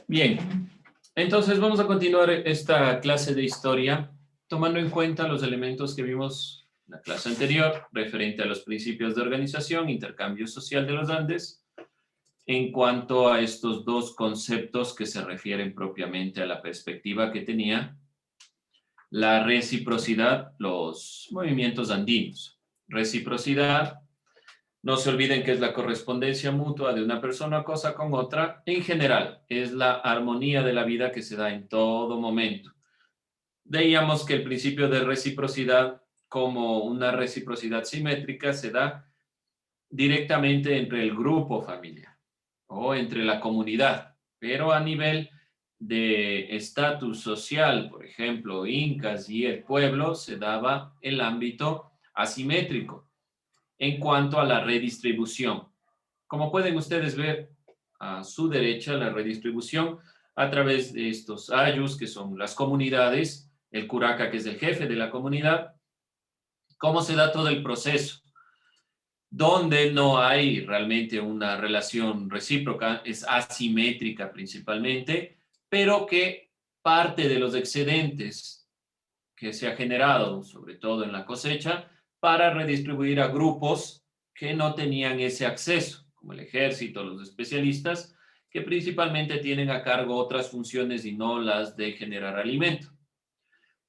Bien, entonces vamos a continuar esta clase de historia tomando en cuenta los elementos que vimos en la clase anterior referente a los principios de organización, intercambio social de los Andes, en cuanto a estos dos conceptos que se refieren propiamente a la perspectiva que tenía la reciprocidad, los movimientos andinos. Reciprocidad, no se olviden que es la correspondencia mutua de una persona o cosa con otra. En general, es la armonía de la vida que se da en todo momento. Veíamos que el principio de reciprocidad, como una reciprocidad simétrica, se da directamente entre el grupo familiar o entre la comunidad, pero a nivel de estatus social, por ejemplo, incas y el pueblo, se daba el ámbito asimétrico en cuanto a la redistribución. Como pueden ustedes ver a su derecha, la redistribución a través de estos ayus, que son las comunidades, el curaca, que es el jefe de la comunidad, cómo se da todo el proceso, donde no hay realmente una relación recíproca, es asimétrica principalmente, pero que parte de los excedentes que se ha generado, sobre todo en la cosecha, para redistribuir a grupos que no tenían ese acceso, como el ejército, los especialistas, que principalmente tienen a cargo otras funciones y no las de generar alimento.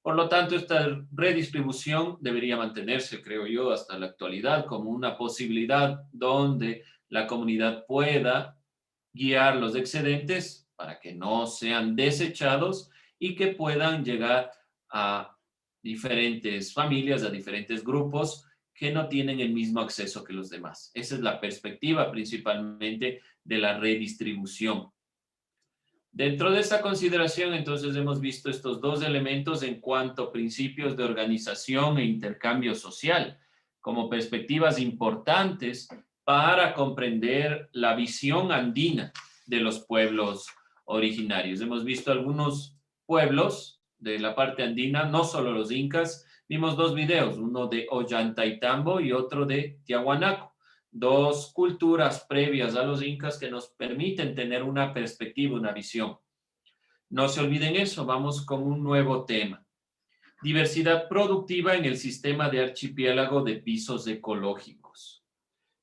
Por lo tanto, esta redistribución debería mantenerse, creo yo, hasta la actualidad como una posibilidad donde la comunidad pueda guiar los excedentes para que no sean desechados y que puedan llegar a diferentes familias, a diferentes grupos que no tienen el mismo acceso que los demás. Esa es la perspectiva principalmente de la redistribución. Dentro de esta consideración, entonces, hemos visto estos dos elementos en cuanto a principios de organización e intercambio social, como perspectivas importantes para comprender la visión andina de los pueblos originarios. Hemos visto algunos pueblos de la parte andina, no solo los incas, vimos dos videos, uno de Ollantaytambo y otro de Tiahuanaco, dos culturas previas a los incas que nos permiten tener una perspectiva, una visión. No se olviden eso, vamos con un nuevo tema. Diversidad productiva en el sistema de archipiélago de pisos ecológicos.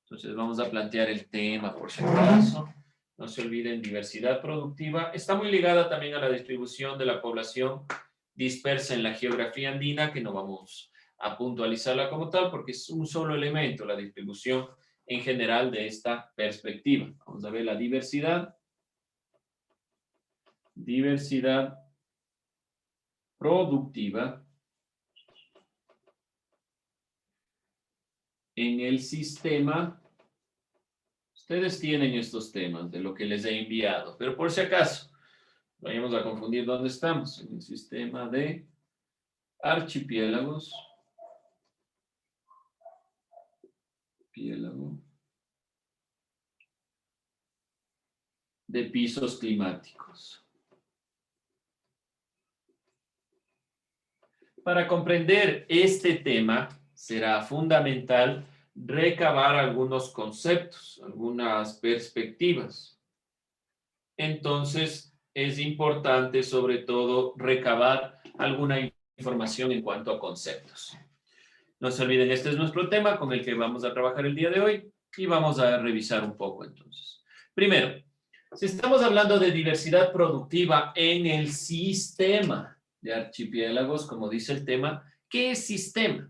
Entonces vamos a plantear el tema por si acaso. No se olviden, diversidad productiva. Está muy ligada también a la distribución de la población dispersa en la geografía andina, que no vamos a puntualizarla como tal porque es un solo elemento, la distribución en general de esta perspectiva. Vamos a ver la diversidad. Diversidad productiva en el sistema. Ustedes tienen estos temas de lo que les he enviado, pero por si acaso, vayamos a confundir dónde estamos, en el sistema de archipiélagos. Archipiélago de pisos climáticos. Para comprender este tema, será fundamental recabar algunos conceptos, algunas perspectivas. Entonces, es importante sobre todo recabar alguna información en cuanto a conceptos. No se olviden, este es nuestro tema con el que vamos a trabajar el día de hoy y vamos a revisar un poco entonces. Primero, si estamos hablando de diversidad productiva en el sistema de archipiélagos, como dice el tema, ¿qué es sistema?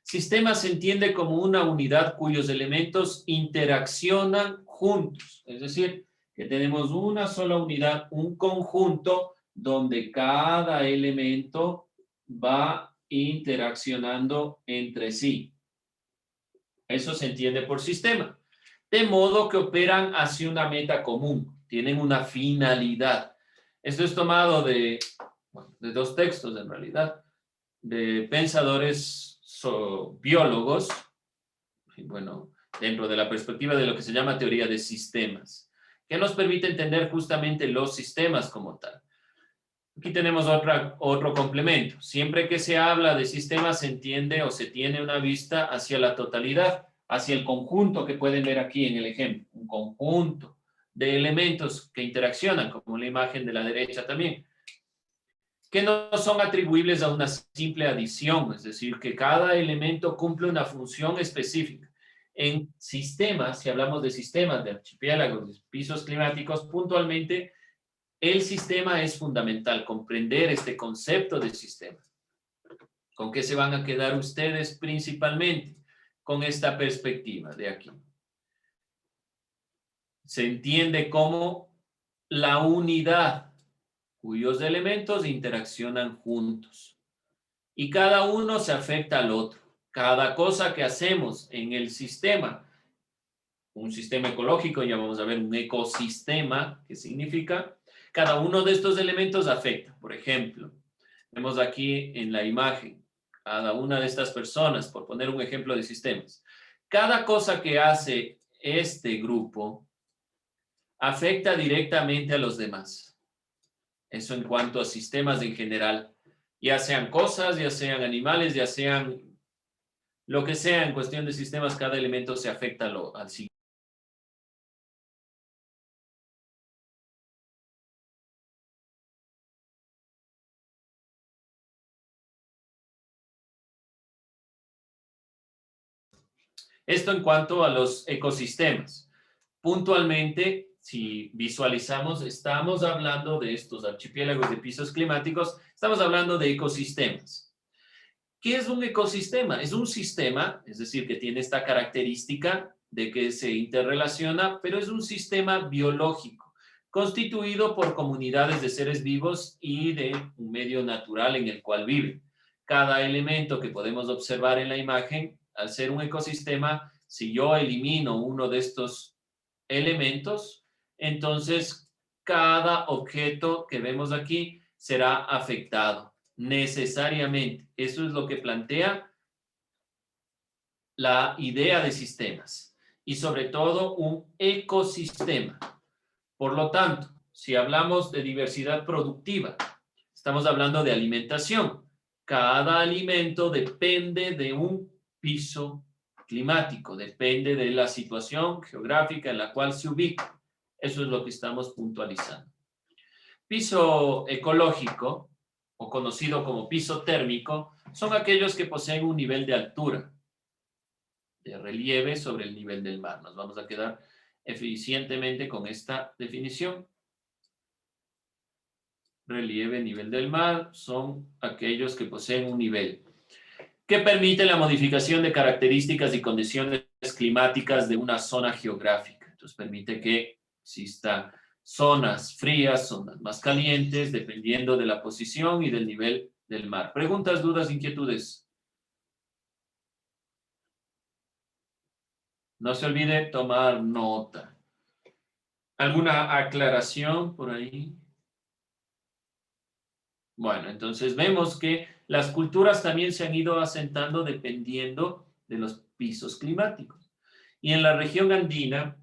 Sistema se entiende como una unidad cuyos elementos interaccionan juntos, es decir, que tenemos una sola unidad, un conjunto donde cada elemento va interaccionando entre sí. Eso se entiende por sistema. De modo que operan hacia una meta común, tienen una finalidad. Esto es tomado de dos textos en realidad, de pensadores biólogos, y bueno, dentro de la perspectiva de lo que se llama teoría de sistemas, que nos permite entender justamente los sistemas como tal. Aquí tenemos otro complemento. Siempre que se habla de sistemas se entiende o se tiene una vista hacia la totalidad, hacia el conjunto que pueden ver aquí en el ejemplo, un conjunto de elementos que interaccionan, como la imagen de la derecha también, que no son atribuibles a una simple adición, es decir, que cada elemento cumple una función específica. En sistemas, si hablamos de sistemas, de archipiélagos, de pisos climáticos, puntualmente, el sistema es fundamental, comprender este concepto de sistema. ¿Con qué se van a quedar ustedes principalmente? Con esta perspectiva de aquí. Se entiende como la unidad cuyos elementos interaccionan juntos y cada uno se afecta al otro. Cada cosa que hacemos en el sistema, un sistema ecológico, ya vamos a ver un ecosistema, ¿qué significa? Cada uno de estos elementos afecta. Por ejemplo, vemos aquí en la imagen, cada una de estas personas, por poner un ejemplo de sistemas. Cada cosa que hace este grupo afecta directamente a los demás. Eso en cuanto a sistemas en general, ya sean cosas, ya sean animales, ya sean lo que sea en cuestión de sistemas, cada elemento se afecta al siguiente. Esto en cuanto a los ecosistemas. Puntualmente, si visualizamos, estamos hablando de estos archipiélagos de pisos climáticos, estamos hablando de ecosistemas. ¿Qué es un ecosistema? Es un sistema, es decir, que tiene esta característica de que se interrelaciona, pero es un sistema biológico, constituido por comunidades de seres vivos y de un medio natural en el cual viven. Cada elemento que podemos observar en la imagen, al ser un ecosistema, si yo elimino uno de estos elementos, entonces cada objeto que vemos aquí será afectado necesariamente. Eso es lo que plantea la idea de sistemas y sobre todo un ecosistema. Por lo tanto, si hablamos de diversidad productiva, estamos hablando de alimentación. Cada alimento depende de un piso climático, depende de la situación geográfica en la cual se ubica. Eso es lo que estamos puntualizando. Piso ecológico, o conocido como piso térmico, son aquellos que poseen un nivel de altura, de relieve sobre el nivel del mar. Nos vamos a quedar eficientemente con esta definición. Relieve, nivel del mar, son aquellos que poseen un nivel que permite la modificación de características y condiciones climáticas de una zona geográfica. Entonces permite que exista zonas frías, zonas más calientes, dependiendo de la posición y del nivel del mar. ¿Preguntas, dudas, inquietudes? No se olvide tomar nota. ¿Alguna aclaración por ahí? Bueno, entonces vemos que las culturas también se han ido asentando dependiendo de los pisos climáticos. Y en la región andina,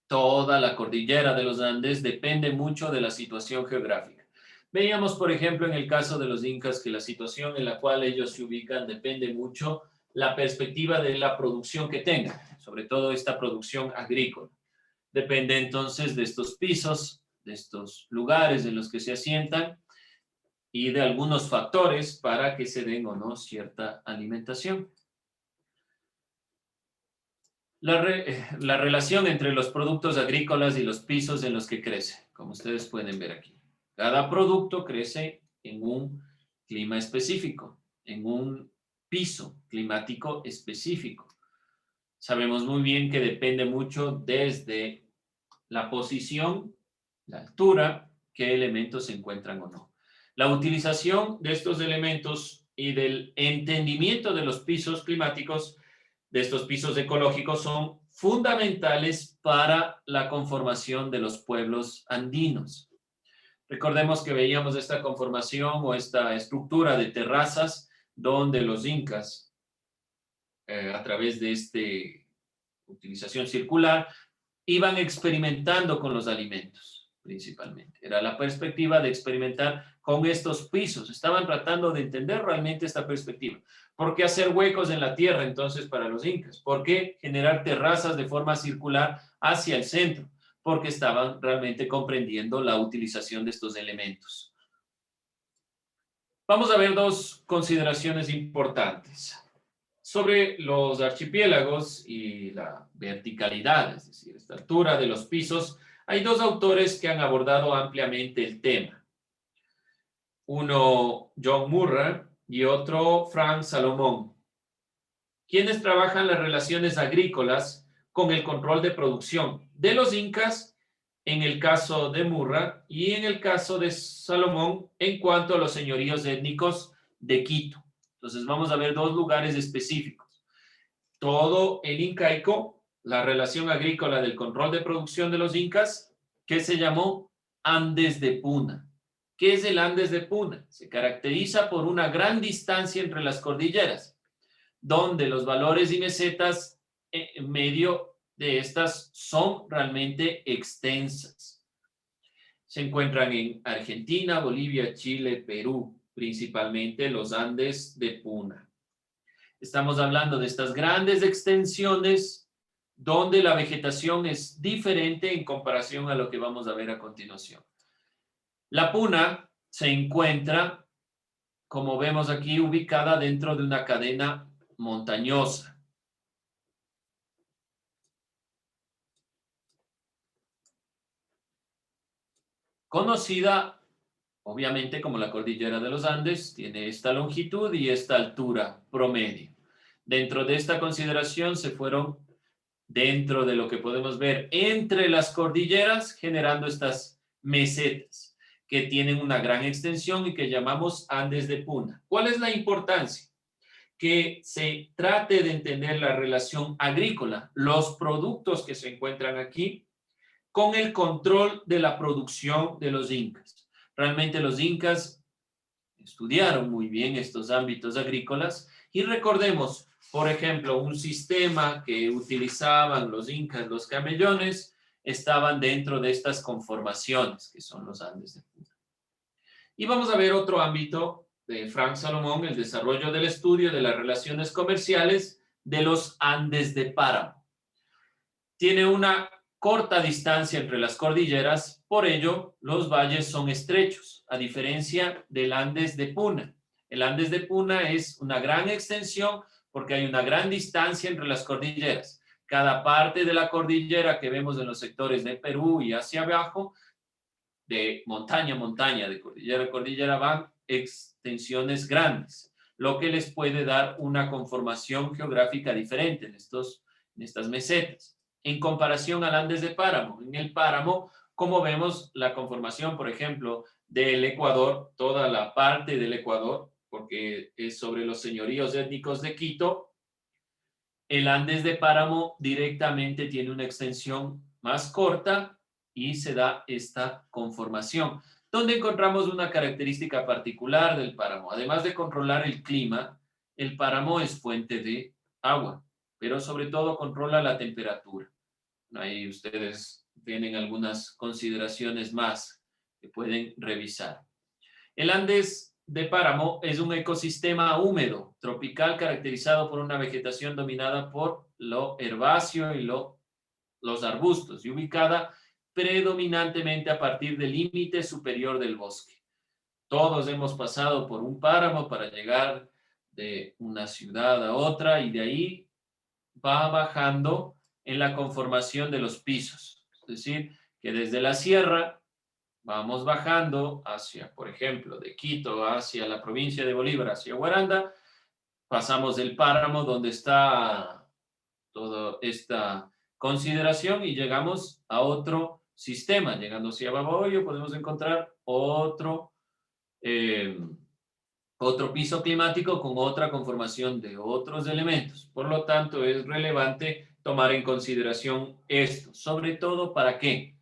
toda la cordillera de los Andes depende mucho de la situación geográfica. Veíamos, por ejemplo, en el caso de los incas, que la situación en la cual ellos se ubican depende mucho la perspectiva de la producción que tengan, sobre todo esta producción agrícola. Depende entonces de estos pisos, de estos lugares en los que se asientan, y de algunos factores para que se den o no cierta alimentación. La relación entre los productos agrícolas y los pisos en los que crece, como ustedes pueden ver aquí. Cada producto crece en un clima específico, en un piso climático específico. Sabemos muy bien que depende mucho desde la posición, la altura, qué elementos se encuentran o no. La utilización de estos elementos y del entendimiento de los pisos climáticos, de estos pisos ecológicos, son fundamentales para la conformación de los pueblos andinos. Recordemos que veíamos esta conformación o esta estructura de terrazas donde los incas, a través de esta utilización circular, iban experimentando con los alimentos, principalmente. Era la perspectiva de experimentar con estos pisos. Estaban tratando de entender realmente esta perspectiva. ¿Por qué hacer huecos en la tierra entonces para los incas? ¿Por qué generar terrazas de forma circular hacia el centro? porque estaban realmente comprendiendo la utilización de estos elementos. Vamos a ver dos consideraciones importantes. Sobre los archipiélagos y la verticalidad, es decir, esta altura de los pisos, hay dos autores que han abordado ampliamente el tema. Uno, John Murray, y otro, Frank Salomón, quienes trabajan las relaciones agrícolas con el control de producción de los incas, en el caso de Murray, y en el caso de Salomón, en cuanto a los señoríos étnicos de Quito. Entonces vamos a ver dos lugares específicos. Todo el incaico, la relación agrícola del control de producción de los incas, que se llamó Andes de Puna. ¿Qué es el Andes de Puna? Se caracteriza por una gran distancia entre las cordilleras, donde los valores y mesetas en medio de estas son realmente extensas. Se encuentran en Argentina, Bolivia, Chile, Perú, principalmente los Andes de Puna. Estamos hablando de estas grandes extensiones donde la vegetación es diferente en comparación a lo que vamos a ver a continuación. La Puna se encuentra, como vemos aquí, ubicada dentro de una cadena montañosa. Conocida, obviamente, como la cordillera de los Andes, tiene esta longitud y esta altura promedio. Dentro de esta consideración se fueron, dentro de lo que podemos ver entre las cordilleras, generando estas mesetas que tienen una gran extensión y que llamamos Andes de Puna. ¿Cuál es la importancia? Que se trate de entender la relación agrícola, los productos que se encuentran aquí, con el control de la producción de los incas. Realmente los incas estudiaron muy bien estos ámbitos agrícolas y recordemos, por ejemplo, un sistema que utilizaban los incas, los camellones, estaban dentro de estas conformaciones que son los Andes de Puna. Y vamos a ver otro ámbito de Frank Salomón, el desarrollo del estudio de las relaciones comerciales de los Andes de Páramo. Tiene una corta distancia entre las cordilleras, por ello los valles son estrechos, a diferencia del Andes de Puna. El Andes de Puna es una gran extensión porque hay una gran distancia entre las cordilleras. Cada parte de la cordillera que vemos en los sectores de Perú y hacia abajo, de montaña a montaña, de cordillera a cordillera, van extensiones grandes, lo que les puede dar una conformación geográfica diferente en estas mesetas. En comparación al Andes de Páramo, en el páramo, como vemos la conformación, por ejemplo, del Ecuador, toda la parte del Ecuador, porque es sobre los señoríos étnicos de Quito, el Andes de Páramo directamente tiene una extensión más corta y se da esta conformación, donde encontramos una característica particular del páramo. Además de controlar el clima, el páramo es fuente de agua, pero sobre todo controla la temperatura. Ahí ustedes tienen algunas consideraciones más que pueden revisar. El Andes de Páramo es un ecosistema húmedo, tropical, caracterizado por una vegetación dominada por lo herbáceo y los arbustos, y ubicada predominantemente a partir del límite superior del bosque. Todos hemos pasado por un páramo para llegar de una ciudad a otra y de ahí va bajando en la conformación de los pisos. Es decir, que desde la sierra vamos bajando hacia, por ejemplo, de Quito hacia la provincia de Bolívar, hacia Guaranda, pasamos del páramo donde está toda esta consideración y llegamos a otro sistema. Llegando hacia Babahoyo podemos encontrar otro piso climático con otra conformación de otros elementos. Por lo tanto, es relevante tomar en consideración esto. Sobre todo, ¿para qué?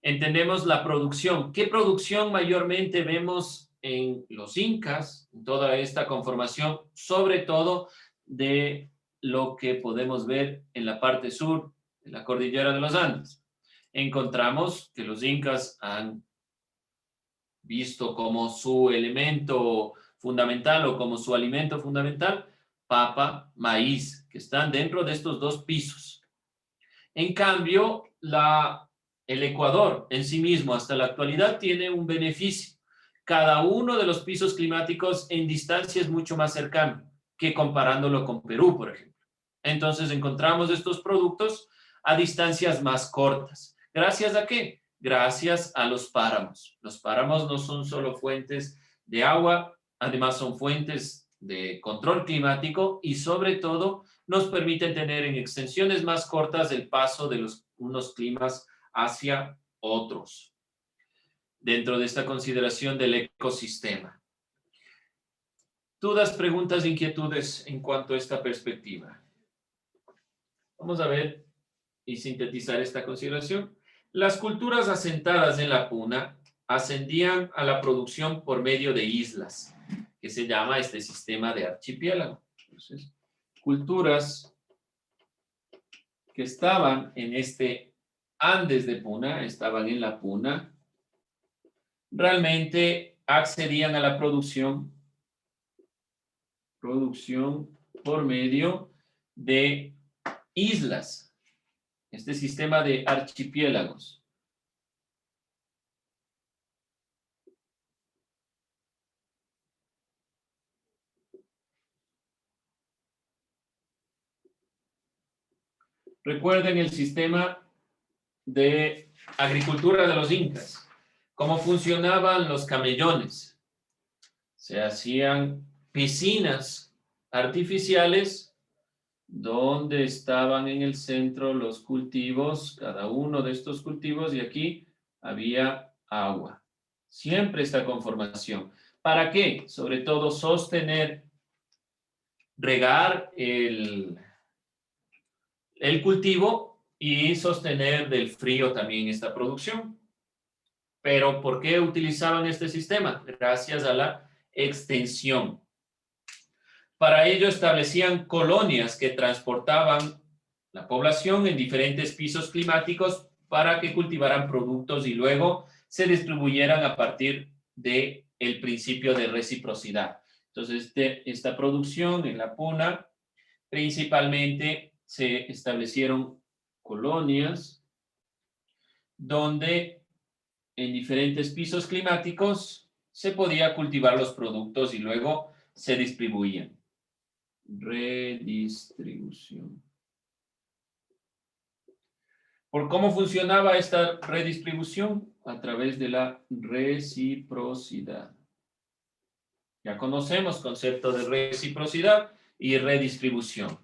Entendemos la producción. ¿Qué producción mayormente vemos en los incas, en toda esta conformación? Sobre todo de lo que podemos ver en la parte sur de la cordillera de los Andes. Encontramos que los incas han visto como su elemento fundamental o como su alimento fundamental papa, maíz, que están dentro de estos dos pisos. En cambio, la El Ecuador en sí mismo hasta la actualidad tiene un beneficio. Cada uno de los pisos climáticos en distancia es mucho más cercano que comparándolo con Perú, por ejemplo. Entonces encontramos estos productos a distancias más cortas. ¿Gracias a qué? Gracias a los páramos. Los páramos no son solo fuentes de agua, además son fuentes de control climático y sobre todo nos permiten tener en extensiones más cortas el paso de unos climas hacia otros dentro de esta consideración del ecosistema. ¿Dudas, preguntas, inquietudes en cuanto a esta perspectiva? Vamos a ver y sintetizar esta consideración. Las culturas asentadas en la puna ascendían a la producción por medio de islas, que se llama este sistema de archipiélago. Entonces, culturas que estaban en este Andes de Puna, estaban en la puna, realmente accedían a la producción por medio de islas, este sistema de archipiélagos. Recuerden el sistema de agricultura de los incas, cómo funcionaban los camellones. Se hacían piscinas artificiales donde estaban en el centro los cultivos, cada uno de estos cultivos, y aquí había agua. Siempre esta conformación. ¿Para qué? Sobre todo sostener, regar el cultivo y sostener del frío también esta producción. Pero ¿por qué utilizaban este sistema? Gracias a la extensión. Para ello establecían colonias que transportaban la población en diferentes pisos climáticos para que cultivaran productos y luego se distribuyeran a partir del principio de reciprocidad. Entonces, esta producción en la puna, principalmente se establecieron colonias donde en diferentes pisos climáticos se podía cultivar los productos y luego se distribuían. Redistribución. ¿Por cómo funcionaba esta redistribución? A través de la reciprocidad. Ya conocemos concepto de reciprocidad y redistribución.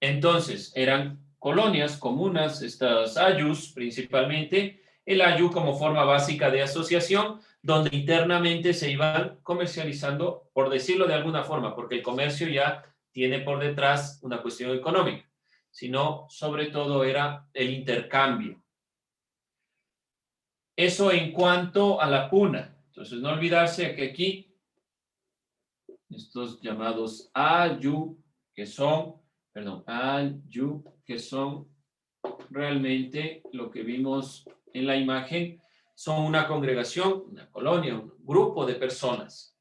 Entonces, eran colonias, comunas, estas ayus principalmente, el ayu como forma básica de asociación, donde internamente se iban comercializando, por decirlo de alguna forma, porque el comercio ya tiene por detrás una cuestión económica, sino sobre todo era el intercambio. Eso en cuanto a la puna. Entonces, no olvidarse que aquí estos llamados ayu, que son realmente lo que vimos en la imagen, son una congregación, una colonia, un grupo de personas.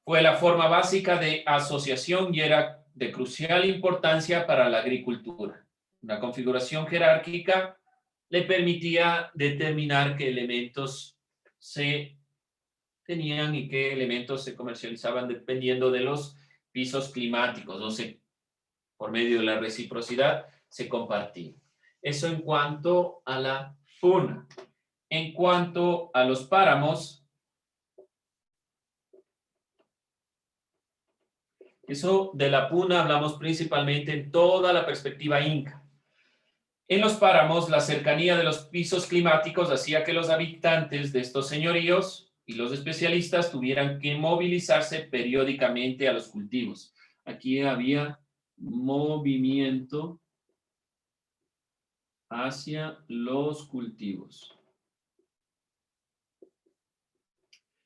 Fue la forma básica de asociación y era de crucial importancia para la agricultura. Una configuración jerárquica le permitía determinar qué elementos se tenían y qué elementos se comercializaban dependiendo de los pisos climáticos, o sea, por medio de la reciprocidad se compartían. Eso en cuanto a la puna. En cuanto a los páramos, eso de la puna hablamos principalmente en toda la perspectiva inca. En los páramos, la cercanía de los pisos climáticos hacía que los habitantes de estos señoríos y los especialistas tuvieran que movilizarse periódicamente a los cultivos. Aquí había movimiento hacia los cultivos.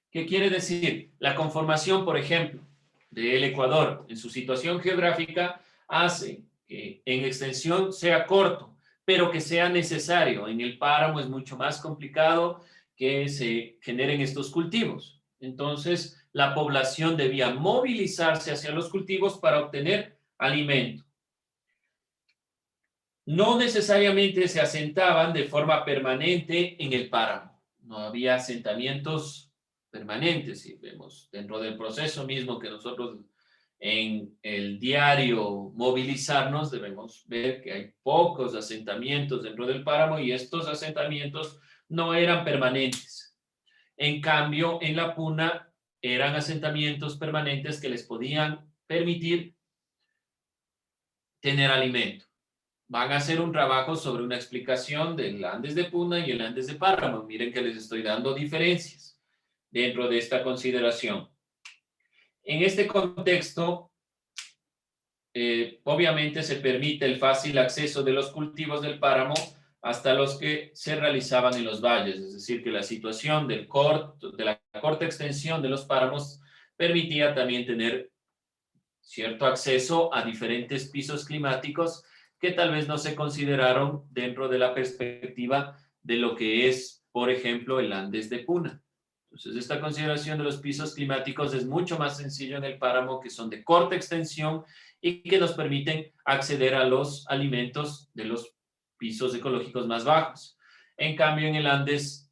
¿Qué quiere decir? La conformación, por ejemplo, del Ecuador en su situación geográfica hace que en extensión sea corto, pero que sea necesario. En el páramo es mucho más complicado que se generen estos cultivos. Entonces, la población debía movilizarse hacia los cultivos para obtener alimento. no necesariamente se asentaban de forma permanente en el páramo. No había asentamientos permanentes. Si vemos dentro del proceso mismo que nosotros en el diario movilizarnos, debemos ver que hay pocos asentamientos dentro del páramo y estos asentamientos no eran permanentes. En cambio, en la puna eran asentamientos permanentes que les podían permitir tener alimento. Van a hacer un trabajo sobre una explicación del Andes de Puna y el Andes de Páramo. Miren que les estoy dando diferencias dentro de esta consideración. En este contexto, obviamente se permite el fácil acceso de los cultivos del páramo hasta los que se realizaban en los valles, es decir, que la situación de la corta extensión de los páramos permitía también tener cierto acceso a diferentes pisos climáticos que tal vez no se consideraron dentro de la perspectiva de lo que es, por ejemplo, el Andes de Puna. Entonces, esta consideración de los pisos climáticos es mucho más sencillo en el páramo, que son de corta extensión y que nos permiten acceder a los alimentos de los pisos ecológicos más bajos. En cambio, en el Andes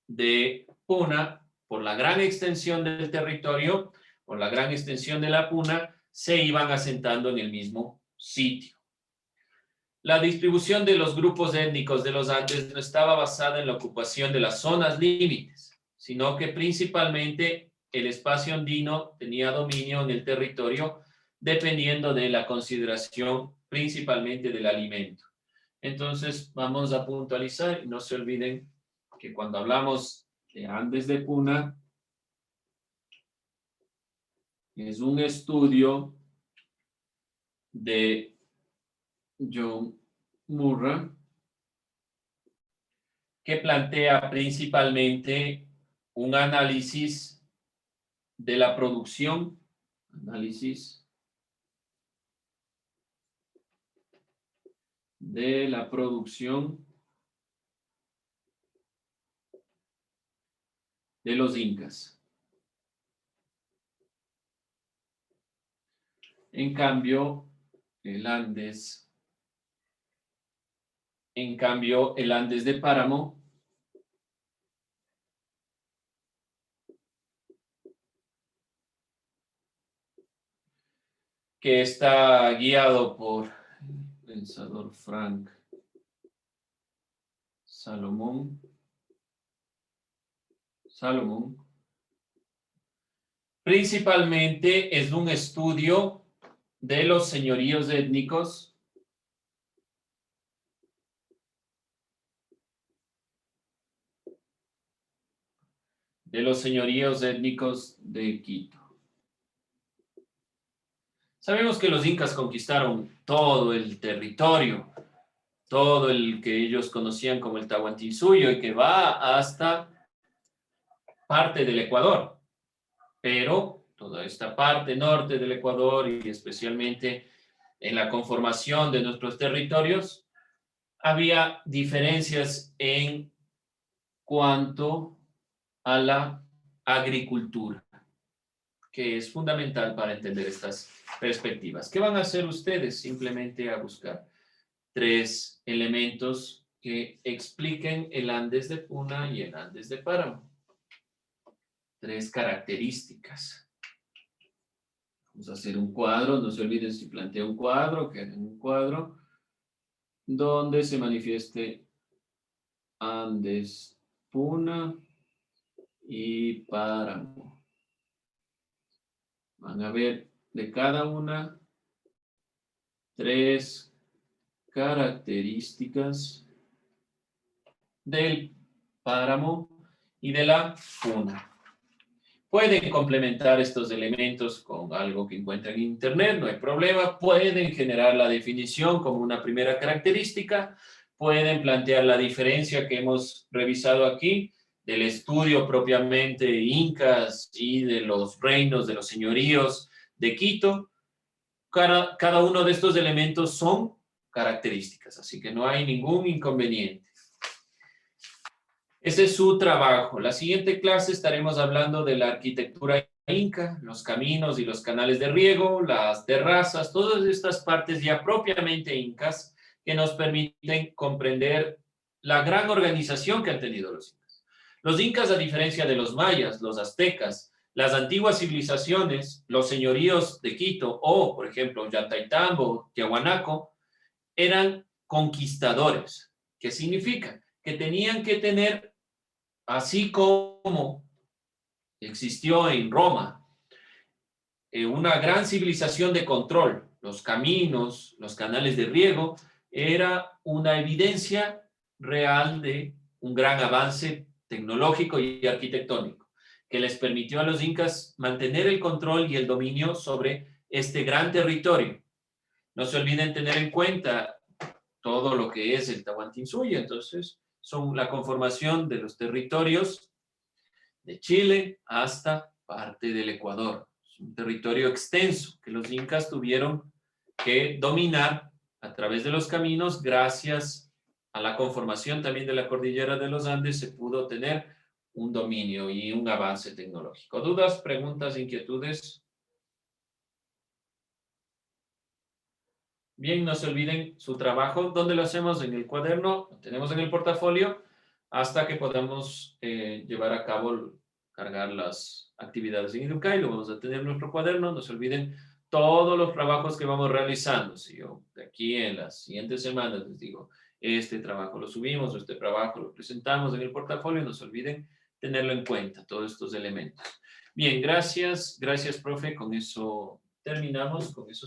de Puna, por la gran extensión del territorio, por la gran extensión de la puna, se iban asentando en el mismo sitio. La distribución de los grupos étnicos de los Andes no estaba basada en la ocupación de las zonas límites, sino que principalmente el espacio andino tenía dominio en el territorio dependiendo de la consideración principalmente del alimento. Entonces, vamos a puntualizar y no se olviden que cuando hablamos de Andes de Puna, es un estudio de John Murray que plantea principalmente un análisis de la producción, análisis de la producción de los incas. En cambio, el Andes de Páramo que está guiado por el pensador Frank Salomón, principalmente es un estudio de los señoríos étnicos de Quito. Sabemos que los incas conquistaron todo el territorio, todo el que ellos conocían como el Tahuantinsuyo y que va hasta parte del Ecuador, pero toda esta parte norte del Ecuador y especialmente en la conformación de nuestros territorios, había diferencias en cuanto a la agricultura, que es fundamental para entender estas perspectivas. ¿Qué van a hacer ustedes? Simplemente a buscar 3 elementos que expliquen el Andes de Puna y el Andes de Páramo. 3 características. Vamos a hacer un cuadro, no se olviden si planteo un cuadro, que hagan un cuadro donde se manifieste Andes, Puna y Páramo. Van a ver de cada una 3 características del páramo y de la puna. Pueden complementar estos elementos con algo que encuentren en internet, no hay problema. Pueden generar la definición como una primera característica. Pueden plantear la diferencia que hemos revisado aquí del estudio propiamente incas y de los reinos, de los señoríos de Quito. Cada uno de estos elementos son características, así que no hay ningún inconveniente. Ese es su trabajo. La siguiente clase estaremos hablando de la arquitectura inca, los caminos y los canales de riego, las terrazas, todas estas partes ya propiamente incas que nos permiten comprender la gran organización que han tenido los incas. Los incas, a diferencia de los mayas, los aztecas, las antiguas civilizaciones, los señoríos de Quito o, por ejemplo, Ollantaytambo, Tiahuanaco, eran conquistadores. ¿Qué significa? Que tenían que tener, así como existió en Roma, una gran civilización de control, los caminos, los canales de riego, era una evidencia real de un gran avance tecnológico y arquitectónico, que les permitió a los incas mantener el control y el dominio sobre este gran territorio. No se olviden tener en cuenta todo lo que es el Tahuantinsuyo, entonces son la conformación de los territorios de Chile hasta parte del Ecuador. Es un territorio extenso que los incas tuvieron que dominar a través de los caminos. Gracias a la conformación también de la cordillera de los Andes se pudo tener un dominio y un avance tecnológico. ¿Dudas, preguntas, inquietudes? Bien, no se olviden su trabajo. ¿Dónde lo hacemos? En el cuaderno, lo tenemos en el portafolio, hasta que podamos llevar a cabo, cargar las actividades en Educay. Lo vamos a tener en nuestro cuaderno. No se olviden todos los trabajos que vamos realizando. Si yo de aquí en las siguientes semanas les digo, este trabajo lo subimos, o este trabajo lo presentamos en el portafolio, no se olviden tenerlo en cuenta, todos estos elementos. Bien, gracias. Gracias, profe. Con eso terminamos. Con eso